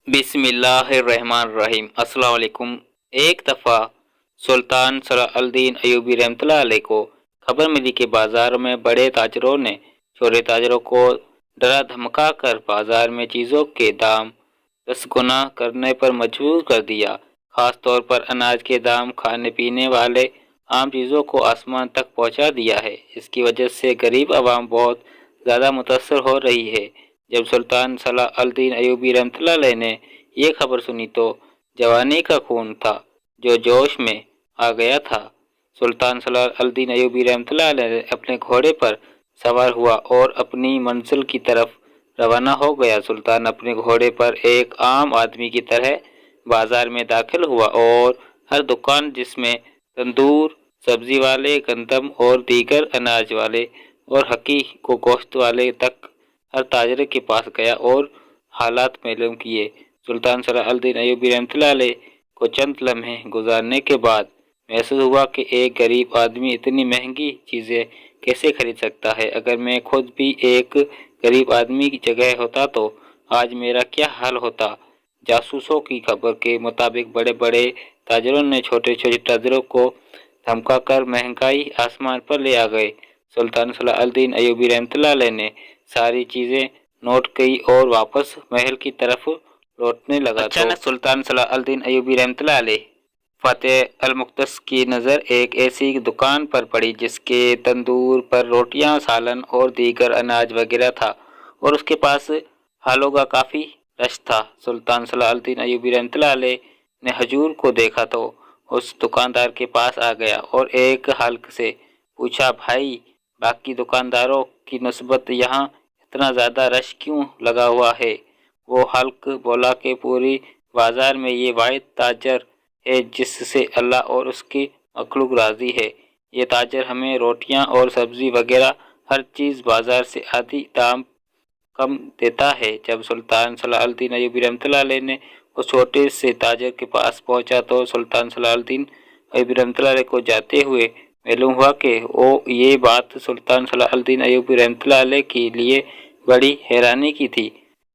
बिस्मिल्लाहिर्रहमानिर्रहीम। अस्सलाम वालेकुम। एक दफ़ा सुल्तान सलाहुद्दीन अय्यूबी रहमतुल्लाह अलैह को खबर मिली कि बाजार में बड़े ताजरों ने छोटे ताजरों को डरा धमका कर बाजार में चीज़ों के दाम 10 गुना करने पर मजबूर कर दिया। खास तौर पर अनाज के दाम खाने पीने वाले आम चीज़ों को आसमान तक पहुंचा दिया है। इसकी वजह से गरीब आवाम बहुत ज़्यादा मुतासर हो रही है। जब सुल्तान सलाहुद्दीन अय्यूबी रहमतुल्लाह अलैह ने ये खबर सुनी तो जवानी का खून था जो जोश में आ गया था। सुल्तान सलाहुद्दीन अय्यूबी रहमतुल्लाह अलैह अपने घोड़े पर सवार हुआ और अपनी मंजिल की तरफ रवाना हो गया। सुल्तान अपने घोड़े पर एक आम आदमी की तरह बाजार में दाखिल हुआ और हर दुकान जिसमें तंदूर, सब्जी वाले, गंदम और दीगर अनाज वाले और हकी को गोश्त वाले तक हर ताजर के पास गया और हालात मालूम किए। सुल्तान सलाहुद्दीन अय्यूबी रहमतुल्लाह अलैह को चंद लम्हे गुजारने के बाद महसूस हुआ कि एक गरीब आदमी इतनी महंगी चीज़ें कैसे खरीद सकता है। अगर मैं खुद भी एक गरीब आदमी की जगह होता तो आज मेरा क्या हाल होता। जासूसों की खबर के मुताबिक बड़े बड़े ताजरों ने छोटे छोटे ताजरों को धमका कर महंगाई आसमान पर ले आ गए। सुल्तान सलाहुद्दीन अय्यूबी रहमतुल्लाह अलैह ने सारी चीज़ें नोट की और वापस महल की तरफ लौटने लगा। अचानक सुल्तान सलाहुद्दीन अय्यूबी रहमतुल्लाह अलैह फ़तेह अल-मुक़द्दस की नज़र एक ऐसी दुकान पर पड़ी जिसके तंदूर पर रोटियां, सालन और दीगर अनाज वगैरह था और उसके पास हालों का काफ़ी रश था। सुल्तान सलाहुद्दीन अय्यूबी रहमतुल्लाह अलैह ने हजूर को देखा तो उस दुकानदार के पास आ गया और एक हल्क से पूछा, भाई बाकी दुकानदारों की नस्बत यहाँ इतना ज़्यादा रश क्यों लगा हुआ है। वो हल्क बोला कि पूरी बाजार में ये वाहिद ताजर है जिससे अल्लाह और उसकी मखलूक राज़ी है। ये ताजर हमें रोटियां और सब्ज़ी वगैरह हर चीज़ बाजार से आधी दाम कम देता है। जब सुल्तान सलाहुद्दीन अय्यूबी रहमतुल्लाह अलैह ने उस छोटे से ताजर के पास पहुंचा तो सुल्तान सलाहुद्दीन अय्यूबी रहमतुल्लाह अलैह को जाते हुए मालूम हुआ कि वो ये बात सुल्तान सलाहुद्दीन अय्यूबी रहमतुल्लाह अलैह के लिए बड़ी हैरानी की थी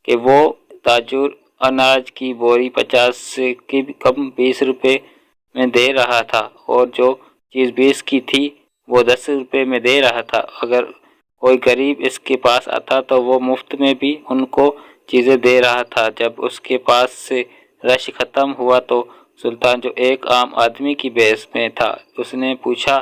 कि वो ताजुर अनाज की बोरी 50 से कम 20 रुपए में दे रहा था और जो चीज़ 20 की थी वो 10 रुपए में दे रहा था। अगर कोई गरीब इसके पास आता तो वो मुफ्त में भी उनको चीज़ें दे रहा था। जब उसके पास से रश ख़त्म हुआ तो सुल्तान जो एक आम आदमी की बेस में था उसने पूछा,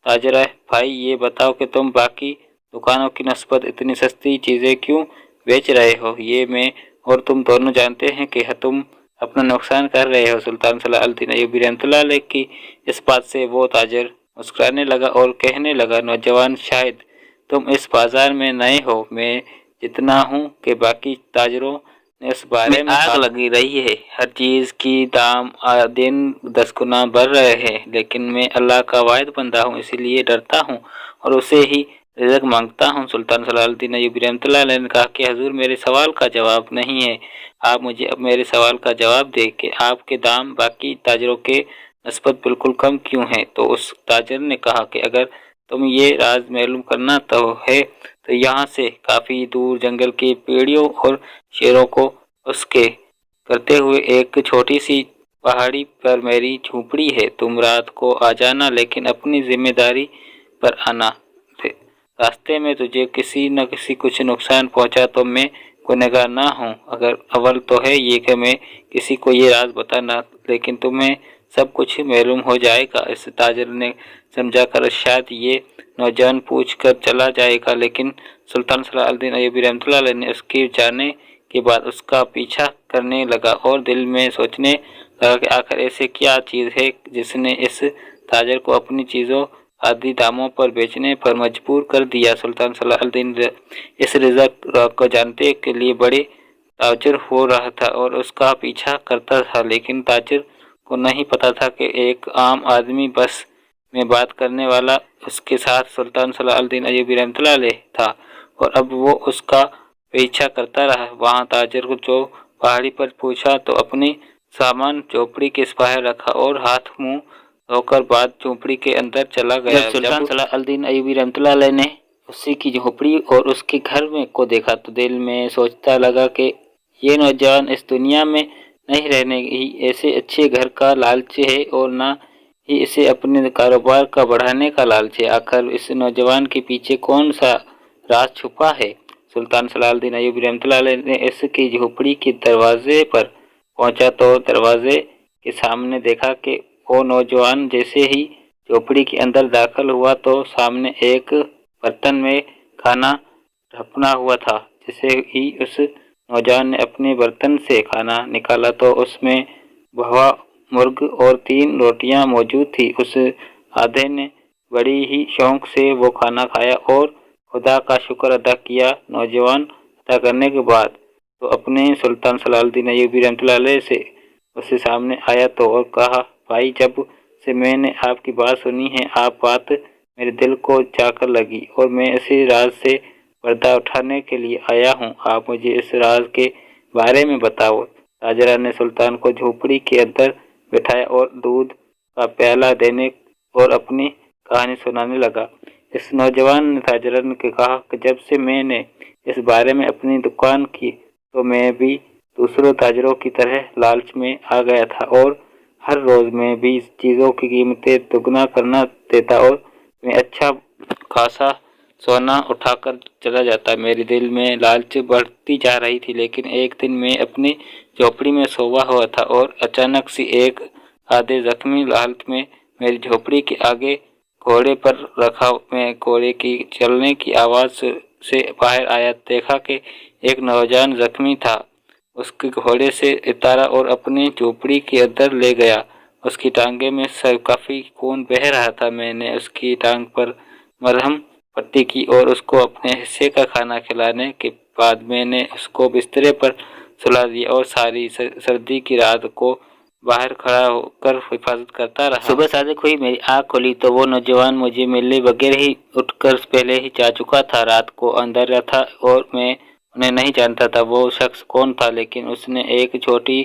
ताजर भाई ये बताओ कि तुम बाकी दुकानों की नस्बत इतनी सस्ती चीज़ें क्यों बेच रहे हो। ये मैं और तुम दोनों जानते हैं कि तुम अपना नुकसान कर रहे हो। सुल्तान सलाहुद्दीन अय्यूबी रहमतुल्लाह अलैह की इस बात से वो ताजर मुस्कुराने लगा और कहने लगा, नौजवान शायद तुम इस बाजार में नए हो, मैं जितना हूँ कि बाकी ताजरों ने इस बारे में आग लगी रही है। हर चीज़ की दाम दिन 10 गुना बढ़ रहे हैं, लेकिन मैं अल्लाह का वाहिद बंदा हूँ इसीलिए डरता हूँ और उसे ही रिज़्क़ मांगता हूँ। सुल्तान सलाहुद्दीन अय्यूबी रहमतुल्लाह अलैह ने कहा कि हजूर मेरे सवाल का जवाब नहीं है, आप मुझे अब मेरे सवाल का जवाब दें कि आपके दाम बाकी ताजरों के नस्बत बिल्कुल कम क्यों हैं। तो उस ताजर ने कहा कि अगर तुम ये राज मालूम करना तो है तो यहाँ से काफ़ी दूर जंगल के पेड़ियों और शेरों को उसके करते हुए एक छोटी सी पहाड़ी पर मेरी झोपड़ी है। तुम रात को आ जाना, लेकिन अपनी जिम्मेदारी पर आना। रास्ते में तुझे किसी न किसी कुछ नुकसान पहुंचा तो मैं गुनहगार ना हूँ। अगर अव्वल तो है ये कि मैं किसी को ये राज बताना, लेकिन तुम्हें सब कुछ मालूम हो जाएगा। इस ताजर ने समझा कर शायद ये नौजवान पूछ कर चला जाएगा, लेकिन सुल्तान सलाहुद्दीन अय्यूबी रहमतुल्लाह अलैह ने उसके जाने के बाद उसका पीछा करने लगा और दिल में सोचने लगा कि आखिर ऐसे क्या चीज़ है जिसने इस ताजर को अपनी चीज़ों आधी दामों पर बेचने पर मजबूर कर दिया। सुल्तान सलाहुद्दीन इस रिज़्क़ को जानने के लिए बड़े ताजुब हो रहा था और उसका पीछा करता था, लेकिन ताजर को नहीं पता था कि एक आम आदमी बस में बात करने वाला उसके साथ सुल्तान सलाहुद्दीन अय्यूबी रहमतुल्लाह अलैह था और अब वो उसका पीछा करता रहा। वहाँ ताजर को जो पहाड़ी पर पूछा तो अपनी सामान झोपड़ी के बाहर रखा और हाथ मुंह धोकर बाद झोपड़ी के अंदर चला गया। जब सुल्तान सलाहुद्दीन अय्यूबी रहमतुल्लाह अलैह ने उसी की झोपड़ी और उसके घर में को देखा तो दिल में सोचता लगा कि یہ نوجوان اس دنیا میں نہیں رہنے ہی ایسے اچھے گھر کا لالچ ہے اور نہ ہی اسے اپنے کاروبار کا بڑھانے کا لالچ ہے۔ آخر اس نوجوان کے پیچھے کون سا راز چھپا ہے؟ سلطان صلاح الدین ایوبی رحمۃ اللہ علیہ نے اس کی جھوپڑی کے دروازے پر پہنچا تو دروازے کے سامنے دیکھا کہ وہ نوجوان جیسے ہی جھوپڑی کے اندر داخل ہوا تو سامنے ایک برتن میں کھانا ڈھپنا ہوا تھا۔ جیسے ہی اس نوجوان نے اپنے برتن سے کھانا نکالا تو اس میں بھوا مرغ اور 3 روٹیاں موجود تھی۔ اس آدھے نے بڑی ہی شوق سے وہ کھانا کھایا اور خدا کا شکر ادا کیا۔ نوجوان ادا کرنے کے بعد تو اپنے سلطان صلاح الدین ایوبی رحمۃ اللہ علیہ سے اس کے سامنے آیا تو اور کہا، بھائی جب سے میں نے آپ کی بات سنی ہے، آپ بات میرے دل کو جا کر لگی اور میں اسی راز سے پردہ اٹھانے کے لیے آیا ہوں۔ آپ مجھے اس راز کے بارے میں بتاؤ۔ تاجرہ نے سلطان کو جھوپڑی کے اندر بٹھایا اور دودھ کا پیالہ دینے اور اپنی کہانی سنانے لگا۔ اس نوجوان نے تاجرہ نے کہا کہ جب سے میں نے اس بارے میں اپنی دکان کی تو میں بھی دوسروں تاجروں کی طرح لالچ میں آ گیا تھا اور ہر روز میں بھی چیزوں کی قیمتیں دگنا کرنا دیتا اور میں اچھا خاصا سونا اٹھا کر چلا جاتا۔ میرے دل میں لالچ بڑھتی جا رہی تھی، لیکن ایک دن میں اپنی جھوپڑی میں سویا ہوا تھا اور اچانک سے ایک آدھے زخمی حالت میں میری جھوپڑی کے آگے گھوڑے پر رکھا میں گھوڑے کی چلنے کی آواز سے باہر آیا، دیکھا کہ ایک نوجوان زخمی تھا، اس کے گھوڑے سے اتارا اور اپنی جھوپڑی کے اندر لے گیا۔ اس کی ٹانگیں میں سے کافی خون بہہ رہا تھا۔ میں نے اس کی ٹانگ پر مرہم پٹی کی اور اس کو اپنے حصے کا کھانا کھلانے کے بعد میں نے اس کو بسترے پر سلا دیا اور ساری سردی کی رات کو باہر کھڑا ہو کر حفاظت کرتا رہا۔ صبح صادق ہوئی، میری آنکھ کھلی تو وہ نوجوان مجھے ملے بغیر ہی اٹھ کر پہلے ہی جا چکا تھا۔ رات کو اندھیرا تھا اور میں انہیں نہیں جانتا تھا وہ شخص کون تھا، لیکن اس نے ایک چھوٹی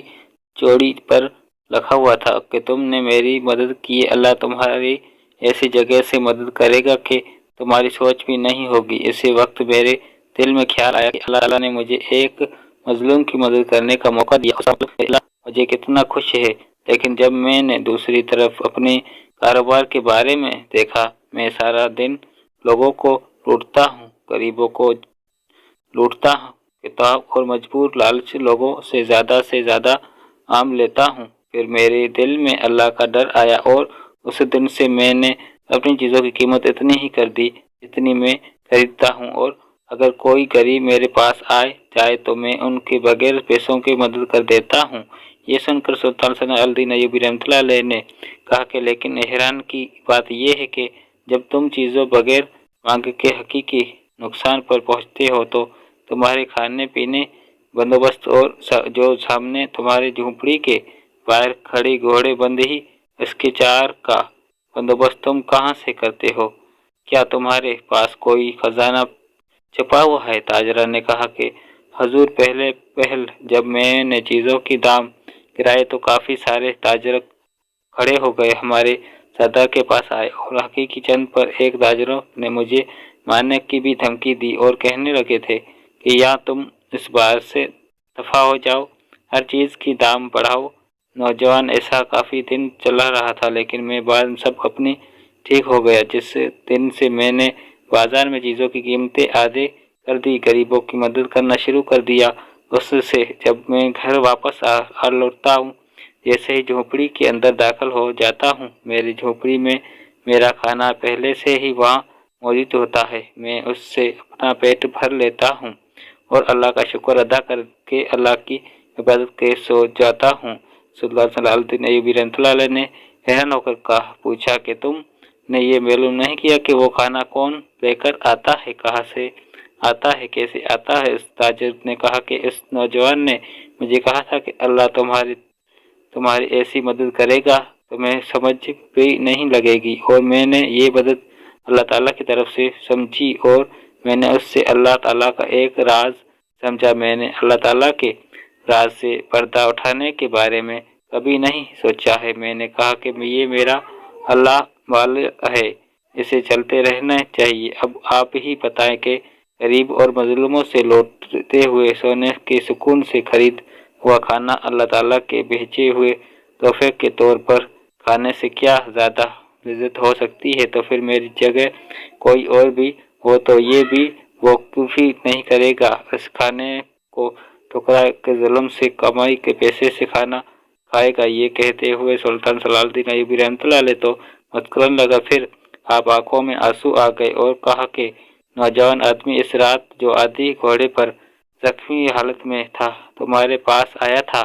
چوڑی پر لکھا ہوا تھا کہ تم نے میری مدد کی، اللہ تمہاری ایسی جگہ سے مدد کرے گا کہ تمہاری سوچ بھی نہیں ہوگی۔ اسی وقت میرے دل میں خیال آیا کہ اللہ تعالیٰ نے مجھے ایک مظلوم کی مدد کرنے کا موقع دیا اور اللہ مجھے کتنا خوش ہے۔ لیکن جب میں نے دوسری طرف اپنے کاروبار کے بارے میں دیکھا، میں سارا دن لوگوں کو لوٹتا ہوں، غریبوں کو لوٹتا ہوں، کتاب اور مجبور لالچ لوگوں سے زیادہ عام لیتا ہوں۔ پھر میرے دل میں اللہ کا ڈر آیا اور اس دن سے میں نے اپنی چیزوں کی قیمت اتنی ہی کر دی جتنی میں خریدتا ہوں، اور اگر کوئی غریب میرے پاس آئے جائے تو میں ان کے بغیر پیسوں کی مدد کر دیتا ہوں۔ یہ سن کر سلطان صلاح الدین ایوبی رحمۃ اللہ علیہ نے کہا کہ لیکن حیران کی بات یہ ہے کہ جب تم چیزوں بغیر مانگ کے حقیقی نقصان پر پہنچتے ہو تو تمہارے کھانے پینے بندوبست اور جو سامنے تمہاری جھوپڑی کے باہر کھڑی گھوڑے بندی اس کے 4 کا بندوبست تم کہاں سے کرتے ہو؟ کیا تمہارے پاس کوئی خزانہ چھپا ہوا ہے؟ تاجرہ نے کہا کہ حضور پہل جب میں نے چیزوں کی دام گرائے تو کافی سارے تاجر کھڑے ہو گئے، ہمارے سردار کے پاس آئے اور حقیقی چند پر ایک تاجروں نے مجھے مارنے کی بھی دھمکی دی اور کہنے لگے تھے کہ یا تم اس بار سے دفع ہو جاؤ، ہر چیز کی دام بڑھاؤ۔ نوجوان ایسا کافی دن چلا رہا تھا، لیکن میں بعد سب اپنی ٹھیک ہو گیا۔ جس دن سے میں نے بازار میں چیزوں کی قیمتیں آدھے کر دی، غریبوں کی مدد کرنا شروع کر دیا، اس سے جب میں گھر واپس آ لوٹتا ہوں، جیسے ہی جھوپڑی کے اندر داخل ہو جاتا ہوں، میری جھوپڑی میں میرا کھانا پہلے سے ہی وہاں موجود ہوتا ہے، میں اس سے اپنا پیٹ بھر لیتا ہوں اور اللہ کا شکر ادا کر کے اللہ کی عبادت کے سو جاتا ہوں۔ سلطان صلاح الدین ایوبی رحمۃ اللہ علیہ نے حیران ہو کر پوچھا کہ تم نے یہ معلوم نہیں کیا کہ وہ کھانا کون لے کر آتا ہے، کہاں سے آتا ہے، کیسے آتا ہے؟ اس تاجر نے کہا کہ اس نوجوان نے مجھے کہا تھا کہ اللہ تمہاری ایسی مدد کرے گا تمہیں سمجھ بھی نہیں لگے گی، اور میں نے یہ مدد اللہ تعالیٰ کی طرف سے سمجھی اور میں نے اس سے اللہ تعالیٰ کا ایک راز سمجھا۔ میں نے اللہ تعالیٰ کے راز سے پردہ اٹھانے کے بارے میں کبھی نہیں سوچا ہے۔ میں نے کہا کہ یہ میرا اللہ والا ہے، اسے چلتے رہنا چاہیے۔ اب آپ ہی بتائیں کہ गरीब और मजलूमों से लौटते हुए सोने के सुकून से खरीद हुआ खाना अल्लाह ताला के भेजे हुए तोहफे के तौर पर खाने से क्या ज़्यादा इज्जत हो सकती है। तो फिर मेरी जगह कोई और भी हो तो ये भी वकूफ़ी नहीं करेगा। इस खाने को ठुकरा के जुल्म से कमाई के पैसे से खाना खाएगा। ये कहते हुए सुल्तान सलाहुद्दीन अय्यूबी रहमतुल्लाह अलैह तो मुस्कुराने लगा। फिर आप आंखों में आंसू आ गए और कहा कि नौजवान आदमी इस रात जो आदि घोड़े पर जख्मी हालत में था तुम्हारे पास आया था,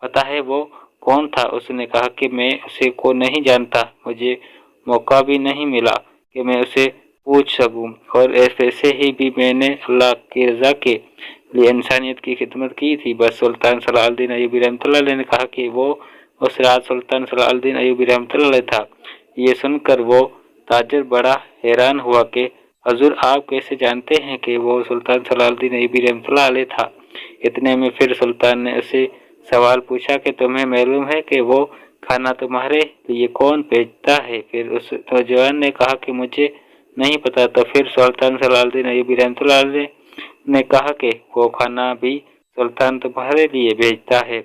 पता है वो कौन था? उसने कहा कि मैं उसे को नहीं जानता, मुझे मौका भी नहीं मिला कि मैं उसे पूछ सकूं, और ऐसे ही भी मैंने अल्लाह की रजा के लिए इंसानियत की खिदमत की थी। बस सुल्तान सलाहुद्दीन अय्यूबी रहमतुल्लाह अलैह ने कहा कि वो उस रात सुल्तान सलाहुद्दीन अय्यूबी रहमतुल्लाह अलैह था। ये सुनकर वो ताजिर बड़ा हैरान हुआ कि हजूर आप कैसे जानते हैं कि वो सुल्तान सलाहुद्दीन अय्यूबी रहमतुल्लाह अलैह था। इतने में फिर सुल्तान ने उसे सवाल पूछा कि तुम्हें मालूम है कि वो खाना तुम्हारे लिए कौन भेजता है? फिर उस नौजवान ने कहा कि मुझे नहीं पता। तो फिर सुल्तान सलाहुद्दीन अय्यूबी रहमतुल्लाह अलैह ने कहा कि वो खाना भी सुल्तान तुम्हारे लिए भेजता है।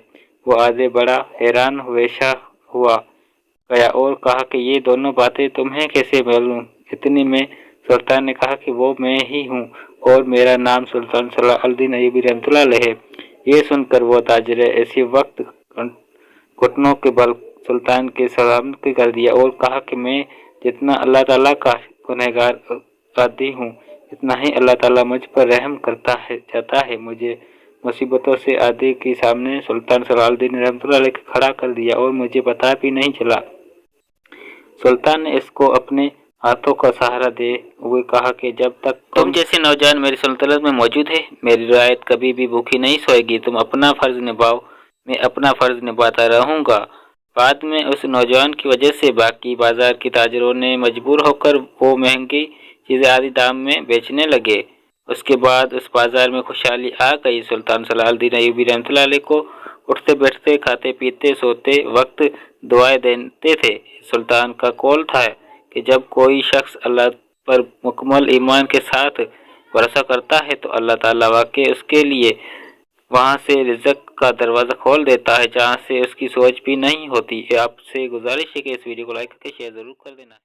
वो आगे बड़ा हैरान वैसा हुआ गया और कहा कि ये दोनों बातें तुम्हें कैसे मालूम? इतने में सुल्तान ने कहा कि वो मैं ही हूँ और मेरा नाम सुल्तान सलाहुद्दीन अय्यूबी रहमतुल्लाह अलैह है। ये सुनकर वो ताजिर ऐसे वक्त घुटनों के बल सुल्तान के सलाम कर दिया और कहा कि मैं जितना अल्लाह ताला का गुनहगार आदि हूँ, इतना ही अल्लाह ताला मुझ पर रहम चाहता है। मुझे मुसीबतों से आदि के सामने सुल्तान सलाहुद्दीन रहमतुल्लाह अलैह खड़ा कर दिया और मुझे पता भी नहीं चला। सुल्तान ने इसको अपने हाथों का सहारा दे हुए कहा कि जब तक तुम जैसे नौजवान मेरी सल्तनत में मौजूद है, मेरी रियायत कभी भी भूखी नहीं सोएगी। तुम अपना फर्ज निभाओ, मैं अपना फर्ज निभाता रहूंगा। बाद में उस नौजवान की वजह से बाकी बाजार के ताजरों ने मजबूर होकर वो महंगी चीजें आधी दाम में बेचने लगे। उसके बाद उस बाजार में खुशहाली आ गई। सुल्तान सलाहुद्दीन अय्यूबी रहमतुल्लाह अलैह को उठते बैठते खाते पीते सोते वक्त दुआएं देते थे। सुल्तान का कौल था कि जब कोई शख्स अल्लाह पर मुकम्मल ईमान के साथ भरोसा करता है तो अल्लाह ताला वाकई उसके लिए वहाँ से रिज़्क़ का दरवाज़ा खोल देता है जहाँ से उसकी सोच भी नहीं होती। आपसे गुजारिश है कि इस वीडियो को लाइक करके शेयर ज़रूर कर देना।